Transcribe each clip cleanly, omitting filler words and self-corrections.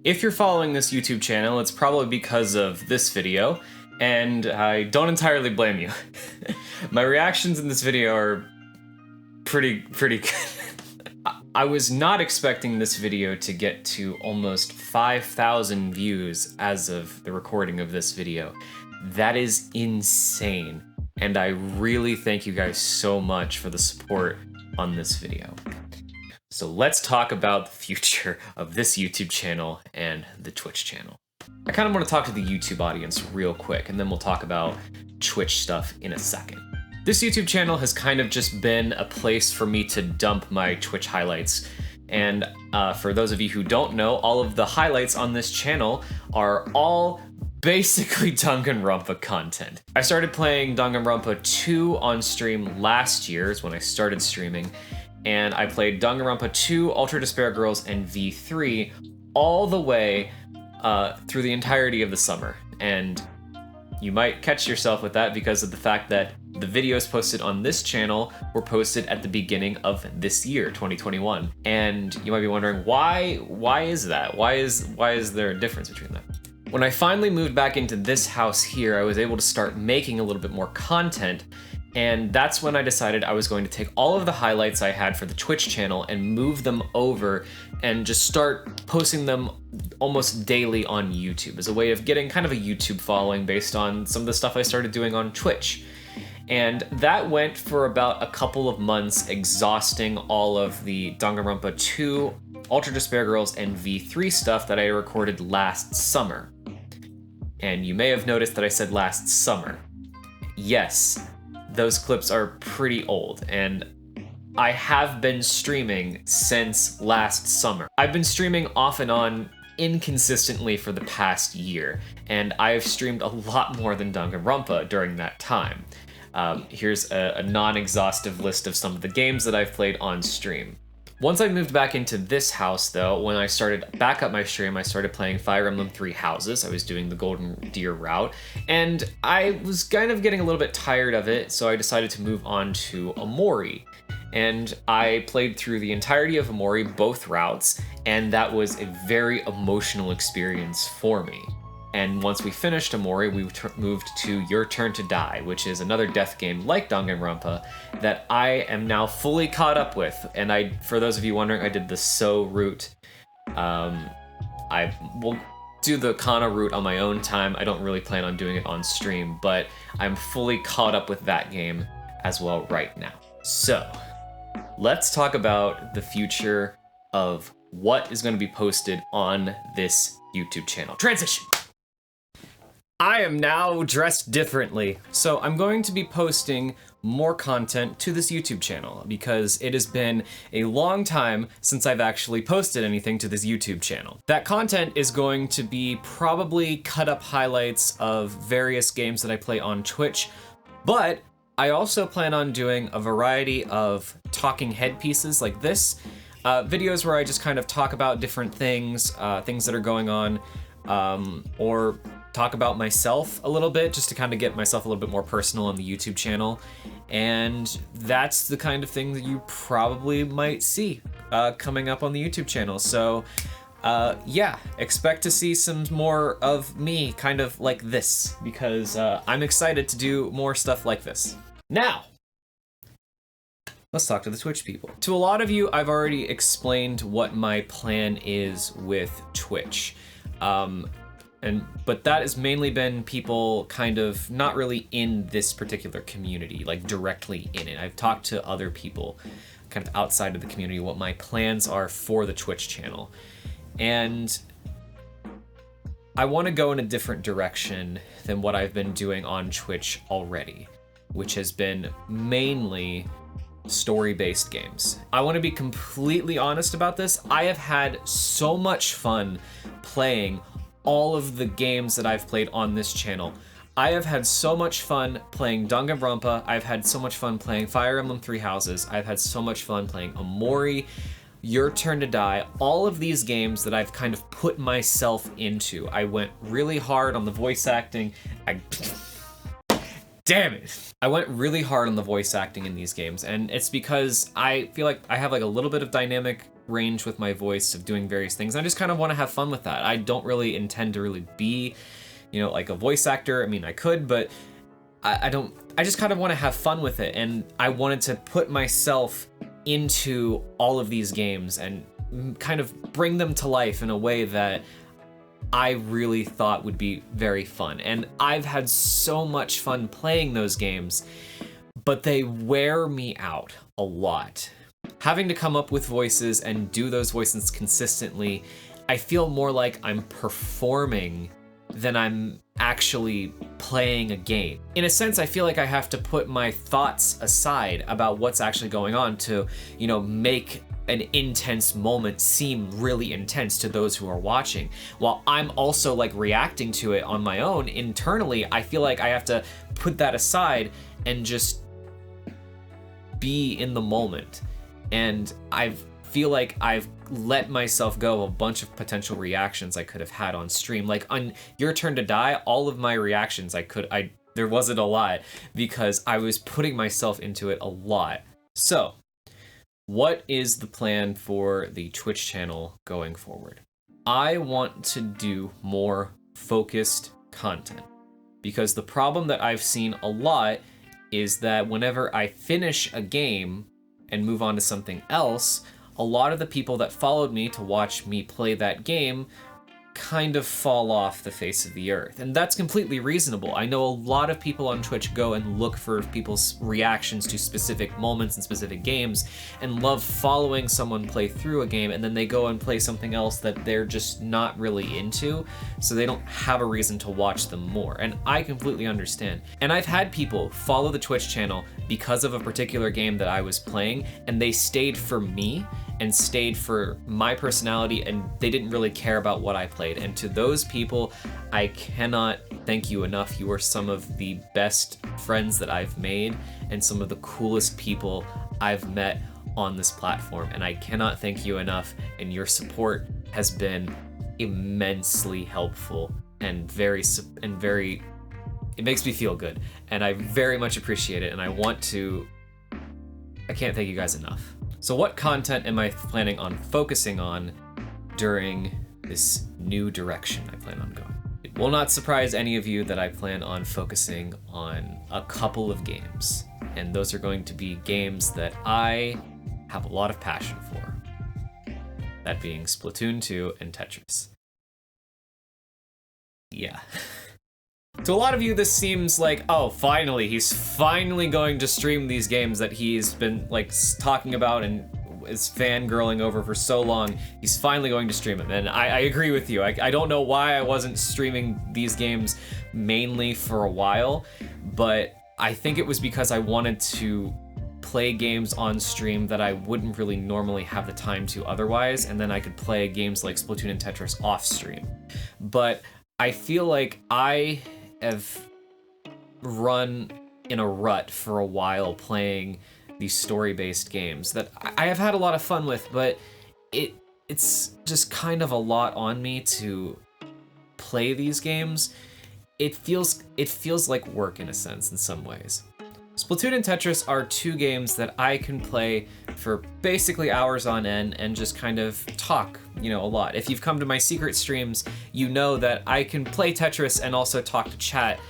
If you're following this YouTube channel, it's probably because of this video, and I don't entirely blame you. My reactions in this video are pretty good. I was not expecting this video to get to almost 5,000 views as of the recording of this video. That is insane, and I really thank you guys so much for the support on this video. So let's talk about the future of this YouTube channel and the Twitch channel. I kind of want to talk to the YouTube audience real quick, and then we'll talk about Twitch stuff in a second. This YouTube channel has kind of just been a place for me to dump my Twitch highlights. And for those of you who don't know, all of the highlights on this channel are all basically Danganronpa content. I started playing Danganronpa 2 on stream last year, is when I started streaming, and I played Danganronpa 2, Ultra Despair Girls, and V3 all the way through the entirety of the summer. And you might catch yourself with that because of the fact that the videos posted on this channel were posted at the beginning of this year, 2021. And you might be wondering, why is that? Why is there a difference between that? When I finally moved back into this house here, I was able to start making a little bit more content, and that's when I decided I was going to take all of the highlights I had for the Twitch channel and move them over and just start posting them almost daily on YouTube as a way of getting kind of a YouTube following based on some of the stuff I started doing on Twitch. And that went for about a couple of months, exhausting all of the Danganronpa 2, Ultra Despair Girls, and V3 stuff that I recorded last summer. And you may have noticed that I said last summer. Yes, those clips are pretty old, and I have been streaming since last summer. I've been streaming off and on inconsistently for the past year, and I've streamed a lot more than Danganronpa during that time. Here's a non-exhaustive list of some of the games that I've played on stream. Once I moved back into this house, though, when I started back up my stream, I started playing Fire Emblem Three Houses. I was doing the Golden Deer route, and I was kind of getting a little bit tired of it, so I decided to move on to Omori. And I played through the entirety of Omori, both routes, and that was a very emotional experience for me. And once we finished Omori, we moved to Your Turn to Die, which is another death game like Danganronpa that I am now fully caught up with. And for those of you wondering, I did the So route. I will do the Kana route on my own time. I don't really plan on doing it on stream, but I'm fully caught up with that game as well right now. So let's talk about the future of what is going to be posted on this YouTube channel. Transition! I am now dressed differently, so I'm going to be posting more content to this YouTube channel because it has been a long time since I've actually posted anything to this YouTube channel. That content is going to be probably cut up highlights of various games that I play on Twitch, but I also plan on doing a variety of talking head pieces like this, videos where I just kind of talk about different things, things that are going on, or talk about myself a little bit, just to kind of get myself a little bit more personal on the YouTube channel. And that's the kind of thing that you probably might see coming up on the YouTube channel. So yeah, expect to see some more of me kind of like this, because I'm excited to do more stuff like this. Now, let's talk to the Twitch people. To a lot of you, I've already explained what my plan is with Twitch. But that has mainly been people kind of not really in this particular community, like directly in it. I've talked to other people kind of outside of the community what my plans are for the Twitch channel. And I want to go in a different direction than what I've been doing on Twitch already, which has been mainly story-based games. I want to be completely honest about this. I have had so much fun playing all of the games that I've played on this channel. I have had so much fun playing Danganronpa. I've had so much fun playing Fire Emblem Three Houses. I've had so much fun playing Omori, Your Turn to Die, all of these games that I've kind of put myself into. I went really hard on the voice acting. Damn it! I went really hard on the voice acting in these games, and it's because I feel like I have like a little bit of dynamic range with my voice of doing various things. I just kind of want to have fun with that. I don't really intend to really be, like a voice actor. I mean, I could, but I don't. I just kind of want to have fun with it, and I wanted to put myself into all of these games and kind of bring them to life in a way that I really thought would be very fun. And I've had so much fun playing those games, but they wear me out a lot. Having to come up with voices and do those voices consistently, I feel more like I'm performing than I'm actually playing a game. In a sense, I feel like I have to put my thoughts aside about what's actually going on to, make an intense moment seem really intense to those who are watching. While I'm also like reacting to it on my own internally, I feel like I have to put that aside and just be in the moment. And I feel like I've let myself go a bunch of potential reactions I could have had on stream. Like on Your Turn to Die, all of my reactions there wasn't a lot because I was putting myself into it a lot. So, what is the plan for the Twitch channel going forward? I want to do more focused content because the problem that I've seen a lot is that whenever I finish a game and move on to something else, a lot of the people that followed me to watch me play that game kind of fall off the face of the earth. And that's completely reasonable. I know a lot of people on Twitch go and look for people's reactions to specific moments and specific games and love following someone play through a game, and then they go and play something else that they're just not really into, so they don't have a reason to watch them more. And I completely understand. And I've had people follow the Twitch channel because of a particular game that I was playing, and they stayed for me and stayed for my personality, and they didn't really care about what I played. And to those people, I cannot thank you enough. You are some of the best friends that I've made and some of the coolest people I've met on this platform, and I cannot thank you enough, and your support has been immensely helpful and very it makes me feel good, and I very much appreciate it, and I can't thank you guys enough. So what content am I planning on focusing on during this new direction I plan on going? It will not surprise any of you that I plan on focusing on a couple of games, and those are going to be games that I have a lot of passion for. That being Splatoon 2 and Tetris. Yeah. To a lot of you, this seems like, oh, finally, he's finally going to stream these games that he's been like talking about and is fangirling over for so long. He's finally going to stream them, and I agree with you. I don't know why I wasn't streaming these games mainly for a while, but I think it was because I wanted to play games on stream that I wouldn't really normally have the time to otherwise, and then I could play games like Splatoon and Tetris off stream. But I feel like I have run in a rut for a while playing these story-based games that I have had a lot of fun with, but it's just kind of a lot on me to play these games. It feels like work in a sense in some ways. Splatoon and Tetris are two games that I can play for basically hours on end and just kind of talk, a lot. If you've come to my secret streams, you know that I can play Tetris and also talk to chat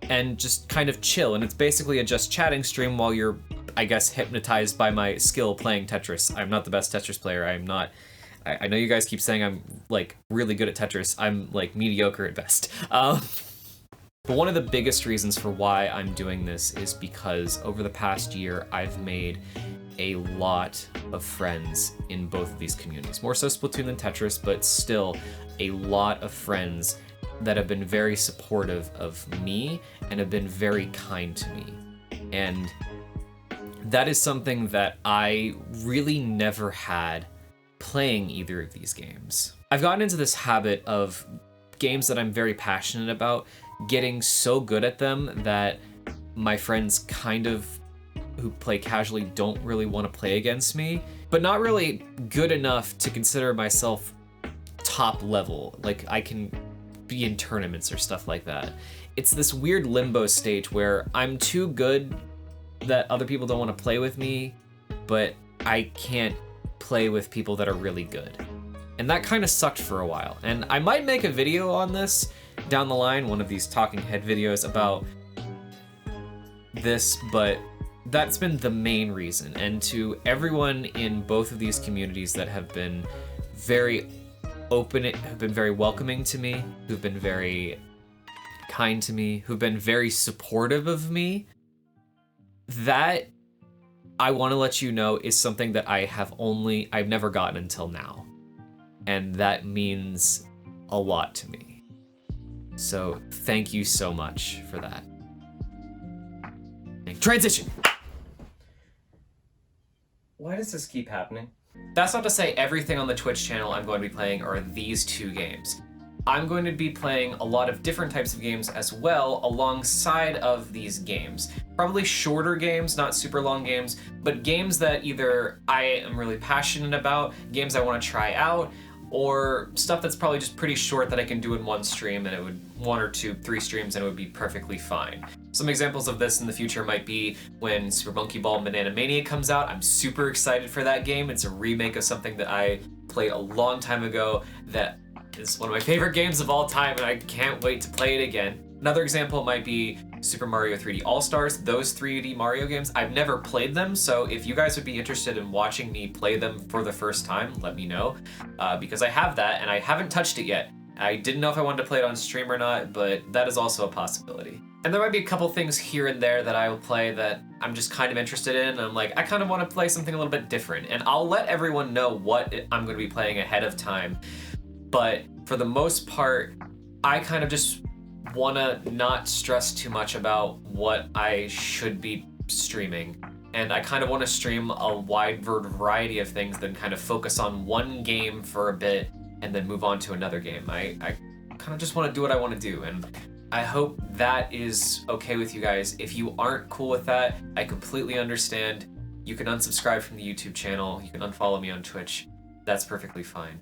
and just kind of chill. And it's basically a just chatting stream while you're, I guess, hypnotized by my skill playing Tetris. I'm not the best Tetris player. I know you guys keep saying I'm like really good at Tetris. I'm like mediocre at best. But one of the biggest reasons for why I'm doing this is because over the past year, I've made a lot of friends in both of these communities. More so Splatoon than Tetris, but still a lot of friends that have been very supportive of me and have been very kind to me. And that is something that I really never had playing either of these games. I've gotten into this habit of games that I'm very passionate about getting so good at them that my friends who play casually don't really want to play against me, but not really good enough to consider myself top level. Like I can be in tournaments or stuff like that. It's this weird limbo stage where I'm too good that other people don't want to play with me, but I can't play with people that are really good. And that kind of sucked for a while. And I might make a video on this down the line, one of these talking head videos about this, but that's been the main reason. And to everyone in both of these communities that have been very open, have been very welcoming to me, who've been very kind to me, who've been very supportive of me, that I want to let you know is something that I've never gotten until now. And that means a lot to me. So thank you so much for that. Transition! Why does this keep happening? That's not to say everything on the Twitch channel I'm going to be playing are these two games. I'm going to be playing a lot of different types of games as well alongside of these games. Probably shorter games, not super long games, but games that either I am really passionate about, games I want to try out, or stuff that's probably just pretty short that I can do in one stream, and it would 1 or 2, 3 streams, and it would be perfectly fine. Some examples of this in the future might be when Super Monkey Ball Banana Mania comes out. I'm super excited for that game. It's a remake of something that I played a long time ago that is one of my favorite games of all time, and I can't wait to play it again. Another example might be Super Mario 3D All-Stars. Those 3D Mario games, I've never played them, so if you guys would be interested in watching me play them for the first time, let me know, because I have that and I haven't touched it yet. I didn't know if I wanted to play it on stream or not, but that is also a possibility. And there might be a couple things here and there that I will play that I'm just kind of interested in, and I'm like, I kind of want to play something a little bit different, and I'll let everyone know what I'm going to be playing ahead of time. But for the most part, I kind of just want to not stress too much about what I should be streaming. And I kind of want to stream a wide variety of things, then kind of focus on one game for a bit and then move on to another game. I kind of just want to do what I want to do, and I hope that is okay with you guys. If you aren't cool with that, I completely understand. You can unsubscribe from the YouTube channel, you can unfollow me on Twitch, that's perfectly fine.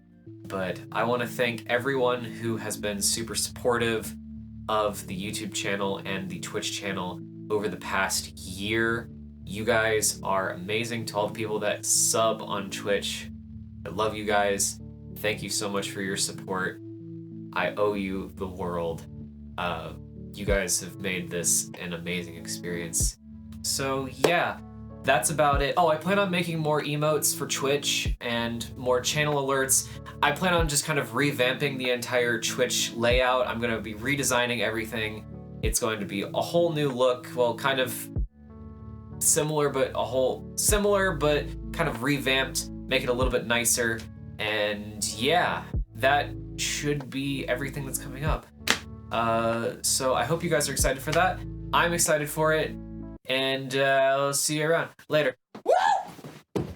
But I want to thank everyone who has been super supportive of the YouTube channel and the Twitch channel over the past year. You guys are amazing. To all the people that sub on Twitch, I love you guys. Thank you so much for your support. I owe you the world. You guys have made this an amazing experience. So yeah, that's about it. Oh, I plan on making more emotes for Twitch and more channel alerts. I plan on just kind of revamping the entire Twitch layout. I'm gonna be redesigning everything. It's going to be a whole new look. Well, kind of similar, but kind of revamped, make it a little bit nicer. And yeah, that should be everything that's coming up. So I hope you guys are excited for that. I'm excited for it, and I'll see you around. Later.